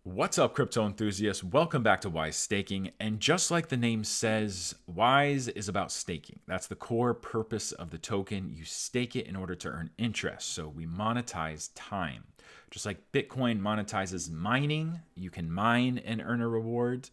What's up, crypto enthusiasts? Welcome back to Wise Staking. And just like the name says, Wise is about staking. That's the core purpose of the token. You stake it in order to earn interest. So we monetize time. Just like Bitcoin monetizes mining, you can mine and earn a reward.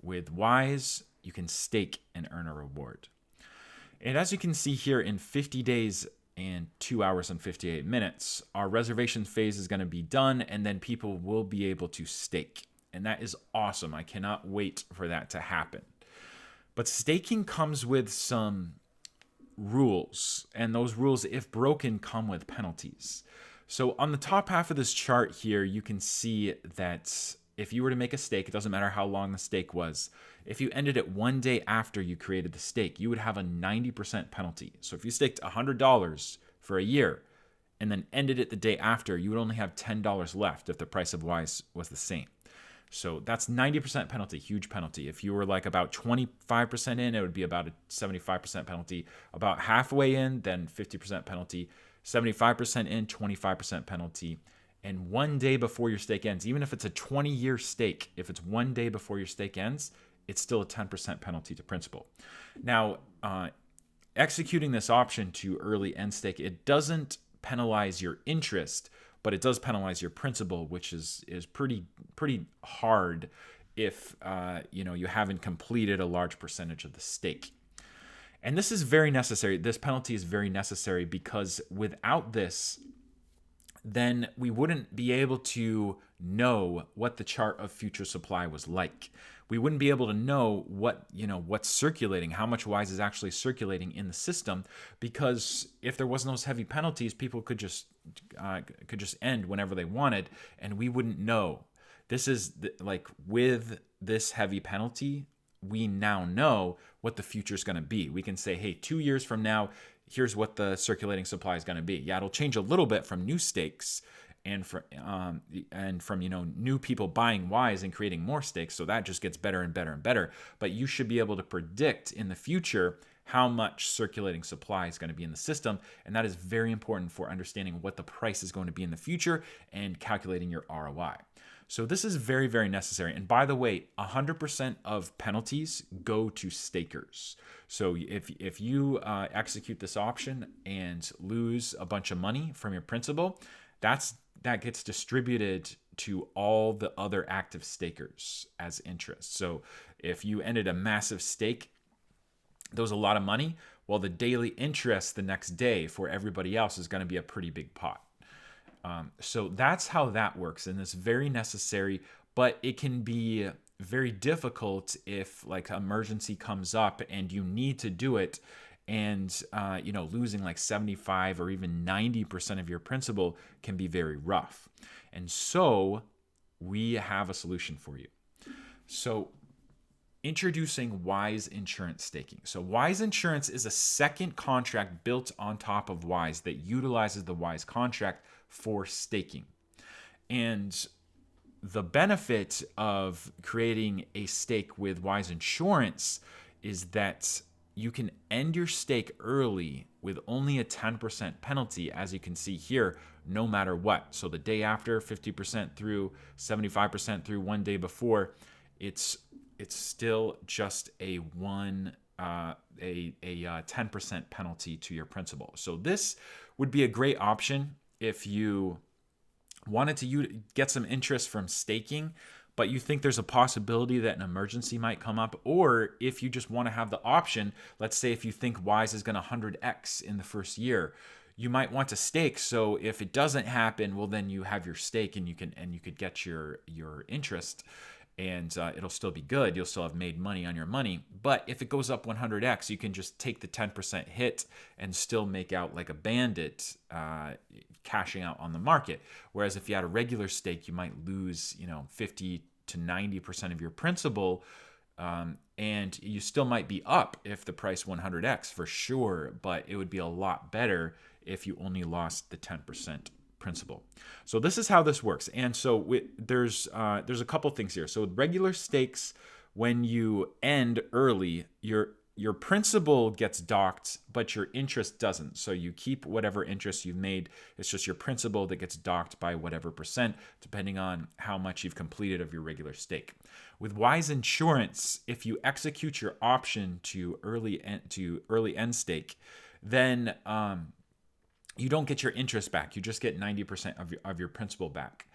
With Wise, you can stake and earn a reward. And as you can see here, in 50 days and 2 hours and 58 minutes, our reservation phase is going to be done, and then people will be able to stake. And that is awesome. I cannot wait for that to happen. But staking comes with some rules, and those rules, if broken, come with penalties. So on the top half of this chart here, you can see that if you were to make a stake, it doesn't matter how long the stake was, if you ended it one day after you created the stake, you would have a 90% penalty. So if you staked $100 for a year and then ended it the day after, you would only have $10 left if the price of Wise was the same. So that's 90% penalty, huge penalty. If you were like about 25% in, it would be about a 75% penalty. About halfway in, then 50% penalty. 75% in, 25% penalty. And one day before your stake ends, even if it's a 20-year stake, if it's one day before your stake ends, it's still a 10% penalty to principal. Now, executing this option to early end stake, it doesn't penalize your interest, but it does penalize your principal, which is pretty hard if you haven't completed a large percentage of the stake. And this is very necessary. This penalty is very necessary because without this, then we wouldn't be able to know what the chart of future supply was like. We wouldn't be able to know what's circulating, how much Wise is actually circulating in the system, because if there wasn't those heavy penalties, people could just end whenever they wanted, and we wouldn't know. This is like with this heavy penalty, we now know what the future is going to be. We can say, hey, 2 years from now, here's what the circulating supply is going to be. Yeah, it'll change a little bit from new stakes and from new people buying Wise and creating more stakes. So that just gets better and better and better. But you should be able to predict in the future how much circulating supply is going to be in the system, and that is very important for understanding what the price is going to be in the future and calculating your ROI. So this is very, very necessary. And by the way, 100% of penalties go to stakers. So if you execute this option and lose a bunch of money from your principal, that gets distributed to all the other active stakers as interest. So if you ended a massive stake, that was a lot of money. Well, the daily interest the next day for everybody else is going to be a pretty big pot. So that's how that works, and it's very necessary, but it can be very difficult if like emergency comes up and you need to do it, and losing like 75 or even 90% of your principal can be very rough. And so we have a solution for you. So introducing Wise Insurance Staking. So Wise Insurance is a second contract built on top of Wise that utilizes the Wise contract for staking. And the benefit of creating a stake with Wise Insurance is that you can end your stake early with only a 10% penalty, as you can see here, no matter what. So the day after, 50% through, 75% through, one day before, it's still just a 10% penalty to your principal. So this would be a great option if you wanted to get some interest from staking, but you think there's a possibility that an emergency might come up, or if you just want to have the option, let's say if you think Wise is going to 100x in the first year, you might want to stake. So if it doesn't happen, well, then you have your stake and you could get your interest, and it'll still be good. You'll still have made money on your money. But if it goes up 100x, you can just take the 10% hit and still make out like a bandit, cashing out on the market. Whereas if you had a regular stake, you might lose 50 to 90% of your principal, and you still might be up if the price 100x for sure, but it would be a lot better if you only lost the 10% principal. So this is how this works. And so there's a couple things here. So with regular stakes, when you end early, your your principal gets docked, but your interest doesn't. So you keep whatever interest you've made. It's just your principal that gets docked by whatever percent, depending on how much you've completed of your regular stake. With Wise Insurance, if you execute your option to early end stake, then you don't get your interest back. You just get 90% of your principal back.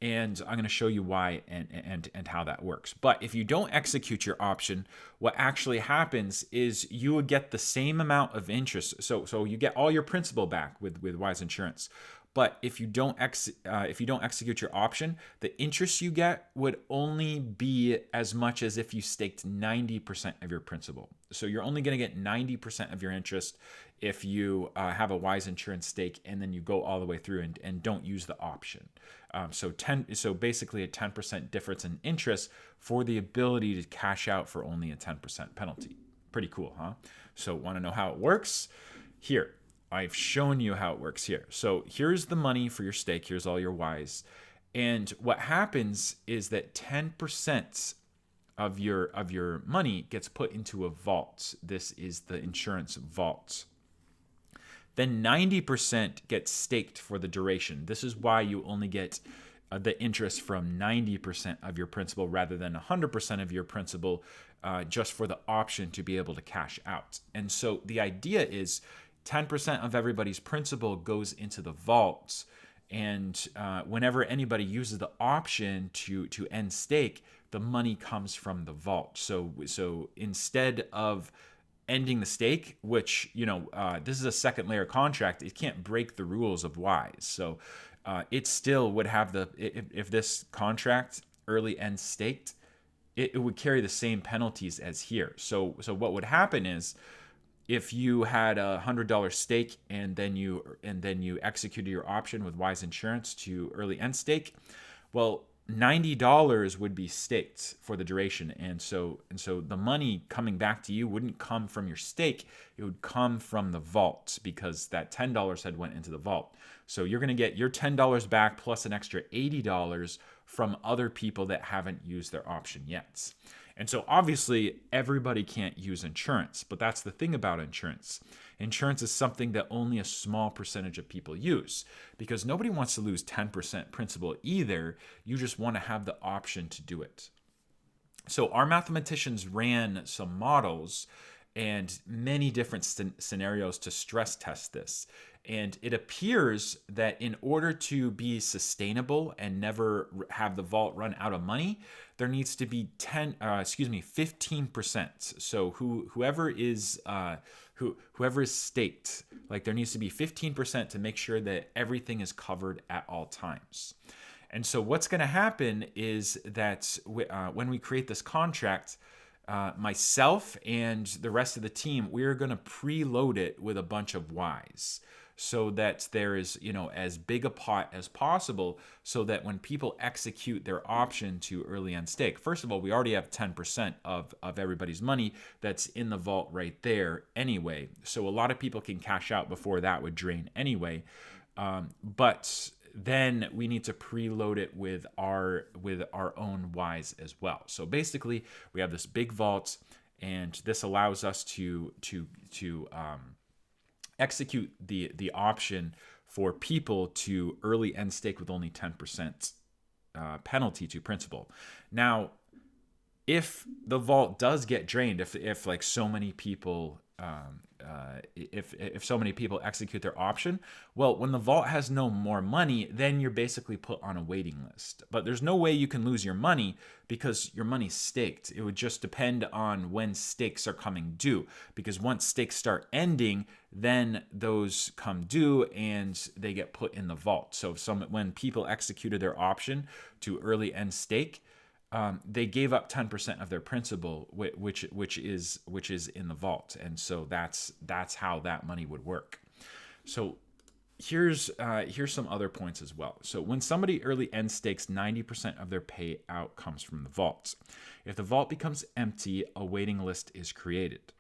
And I'm going to show you why and how that works. But if you don't execute your option, what actually happens is you would get the same amount of interest. So you get all your principal back with Wise Insurance. But if you don't execute your option, the interest you get would only be as much as if you staked 90% of your principal. So you're only going to get 90% of your interest if you have a Wise Insurance stake and then you go all the way through and don't use the option. So basically a 10% difference in interest for the ability to cash out for only a 10% penalty. Pretty cool, huh? So want to know how it works? Here, I've shown you how it works here. So here's the money for your stake. Here's all your Wise. And what happens is that 10% of your money gets put into a vault. This is the insurance vault. Then 90% gets staked for the duration. This is why you only get the interest from 90% of your principal rather than 100% of your principal, just for the option to be able to cash out. And so the idea is 10% of everybody's principal goes into the vault. And whenever anybody uses the option to end stake, the money comes from the vault. So instead of ending the stake, which, this is a second layer contract, it can't break the rules of Wise. So it still would have if this contract early ends staked, it would carry the same penalties as here. So what would happen is if you had $100 stake and then you executed your option with Wise Insurance to early end stake, well, $90 would be staked for the duration, and so the money coming back to you wouldn't come from your stake; it would come from the vault because that $10 had went into the vault. So you're going to get your $10 back plus an extra $80 from other people that haven't used their option yet. And so obviously everybody can't use insurance, but that's the thing about insurance. Insurance is something that only a small percentage of people use because nobody wants to lose 10% principal either. You just want to have the option to do it. So our mathematicians ran some models and many different scenarios to stress test this. And it appears that in order to be sustainable and never have the vault run out of money, there needs to be 15%. So whoever is staked, like there needs to be 15% to make sure that everything is covered at all times. And so what's going to happen is that when we create this contract, myself and the rest of the team, we're going to preload it with a bunch of Wise so that there is, as big a pot as possible so that when people execute their option to early end stake, first of all, we already have 10% of everybody's money that's in the vault right there anyway. So a lot of people can cash out before that would drain anyway. But then we need to preload it with our own Wise as well. So basically, we have this big vault, and this allows us to execute the option for people to early end stake with only 10% penalty to principal. Now, if the vault does get drained, if like so many people if so many people execute their option, well, when the vault has no more money, then you're basically put on a waiting list. But there's no way you can lose your money because your money's staked. It would just depend on when stakes are coming due, because once stakes start ending, then those come due and they get put in the vault. So when people executed their option to early end stake, they gave up 10% of their principal, which is in the vault, and so that's how that money would work. So here's some other points as well. So when somebody early end stakes, 90% of their payout comes from the vault. If the vault becomes empty, a waiting list is created.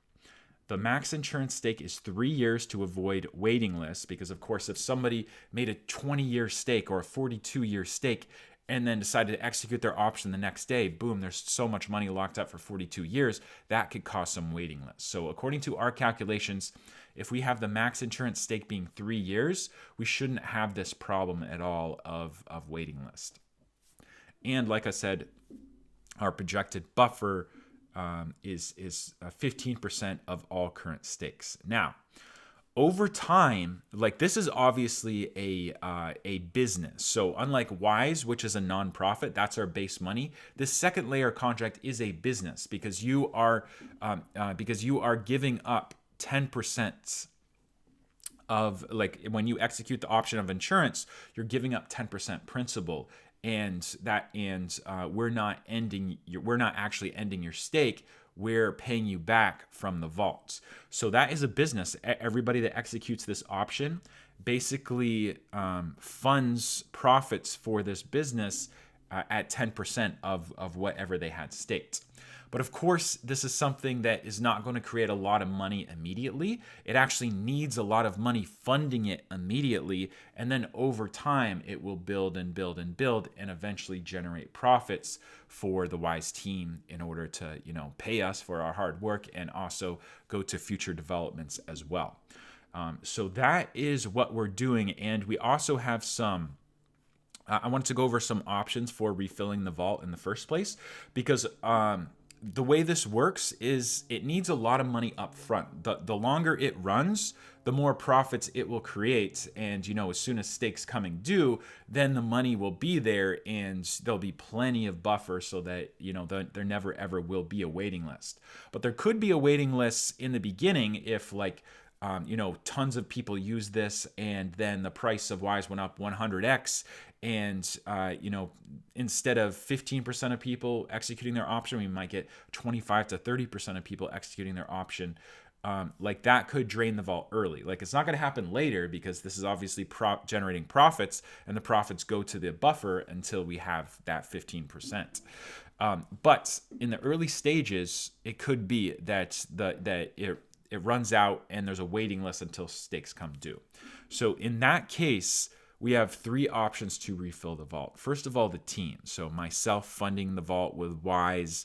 The max insurance stake is 3 years to avoid waiting lists, because of course if somebody made a 20-year stake or a 42-year stake, and then decided to execute their option the next day, boom, there's so much money locked up for 42 years, that could cause some waiting lists. So according to our calculations, if we have the max insurance stake being 3 years, we shouldn't have this problem at all of waiting list. And like I said, our projected buffer is 15% of all current stakes. Now, over time, like this is obviously a business. So unlike Wise, which is a nonprofit, that's our base money. This second layer contract is a business because you are giving up 10% of, like, when you execute the option of insurance, you're giving up 10% principal, and we're not actually ending your stake. We're paying you back from the vaults. So that is a business. Everybody that executes this option basically funds profits for this business at 10% of whatever they had staked. But of course, this is something that is not going to create a lot of money immediately. It actually needs a lot of money funding it immediately. And then over time, it will build and build and build and eventually generate profits for the Wise team in order to, pay us for our hard work and also go to future developments as well. So that is what we're doing. And we also have I wanted to go over some options for refilling the vault in the first place, because the way this works is it needs a lot of money up front. The longer it runs, the more profits it will create. And, as soon as stakes coming due, then the money will be there and there'll be plenty of buffer so that, there never ever will be a waiting list. But there could be a waiting list in the beginning if tons of people use this and then the price of Wise went up 100x. And, instead of 15% of people executing their option, we might get 25 to 30% of people executing their option. Like that could drain the vault early. Like it's not going to happen later because this is obviously generating profits, and the profits go to the buffer until we have that 15%. But in the early stages, it could be that it runs out and there's a waiting list until stakes come due. So in that case, we have 3 options to refill the vault. First of all, the team. So myself funding the vault with Wise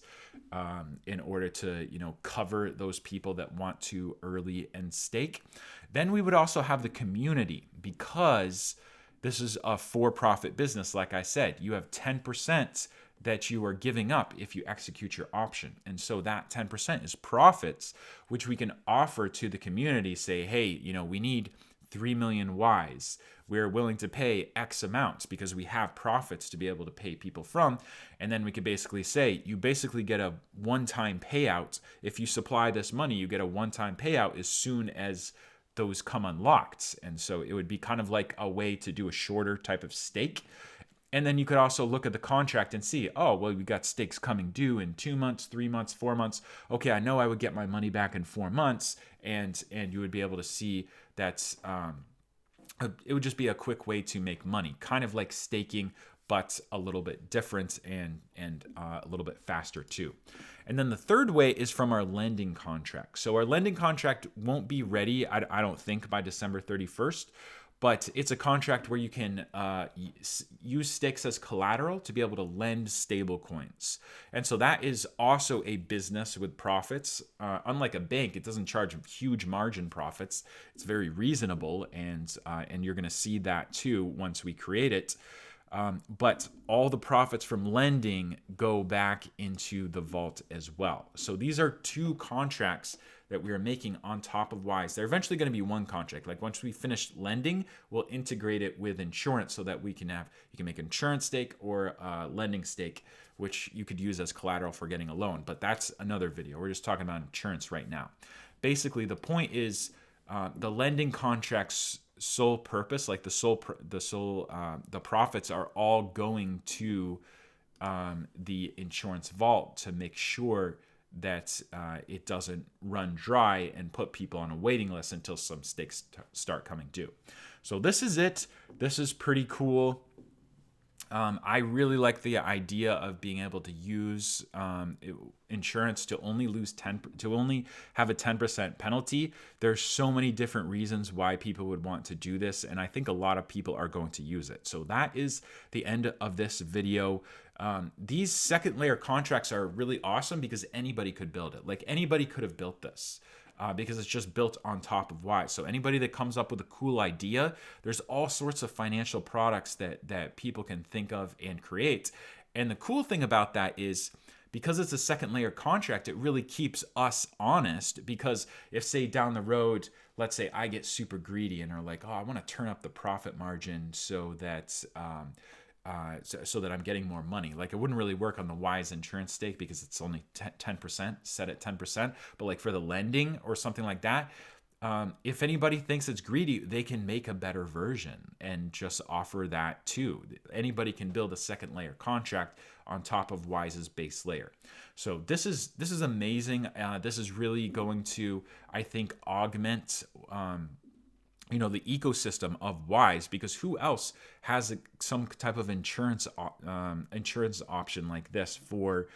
in order to, cover those people that want to early and stake. Then we would also have the community, because this is a for-profit business. Like I said, you have 10% that you are giving up if you execute your option. And so that 10% is profits, which we can offer to the community. Say, hey, we need 3 million Wise. We're willing to pay X amounts because we have profits to be able to pay people from. And then we could basically say, you basically get a one-time payout. If you supply this money, you get a one-time payout as soon as those come unlocked. And so it would be kind of like a way to do a shorter type of stake. And then you could also look at the contract and see, oh, well, we got stakes coming due in 2 months, 3 months, 4 months. Okay, I know I would get my money back in 4 months. And you would be able to see that it would just be a quick way to make money, kind of like staking, but a little bit different and a little bit faster too. And then the third way is from our lending contract. So our lending contract won't be ready, I don't think, by December 31st. But it's a contract where you can use stakes as collateral to be able to lend stable coins. And so that is also a business with profits. Unlike a bank, it doesn't charge huge margin profits. It's very reasonable, and you're going to see that too once we create it. But all the profits from lending go back into the vault as well. So these are 2 contracts that we are making on top of Wise. They're eventually going to be one contract. Like once we finish lending, we'll integrate it with insurance so that you can make insurance stake or lending stake, which you could use as collateral for getting a loan. But that's another video. We're just talking about insurance right now. Basically, the point is the lending contract's sole purpose, like the profits are all going to the insurance vault to make sure that it doesn't run dry and put people on a waiting list until some stakes start coming due. So this is it. This is pretty cool. I really like the idea of being able to use insurance to only to only have a 10% penalty. There's so many different reasons why people would want to do this, and I think a lot of people are going to use it. So that is the end of this video. These second layer contracts are really awesome because anybody could build it. Like anybody could have built this. Because it's just built on top of Wise. So anybody that comes up with a cool idea, there's all sorts of financial products that people can think of and create. And the cool thing about that is because it's a second layer contract, it really keeps us honest. Because if, say, down the road, let's say I get super greedy and are like, oh, I want to turn up the profit margin so that so that I'm getting more money. Like it wouldn't really work on the Wise insurance stake because it's only 10%, set at 10%. But like for the lending or something like that, if anybody thinks it's greedy, they can make a better version and just offer that too. Anybody can build a second layer contract on top of Wise's base layer. So this is amazing. This is really going to, I think, augment the ecosystem of Wise, because who else has some type of insurance option like this for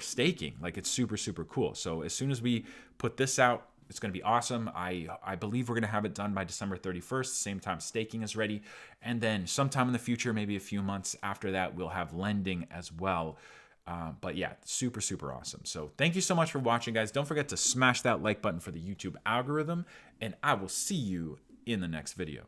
staking? Like it's super cool. So as soon as we put this out, it's going to be awesome. I believe we're going to have it done by December 31st, same time staking is ready. And then sometime in the future, maybe a few months after that, we'll have lending as well. But yeah, super awesome. So thank you so much for watching, guys. Don't forget to smash that like button for the YouTube algorithm, and I will see you in the next video.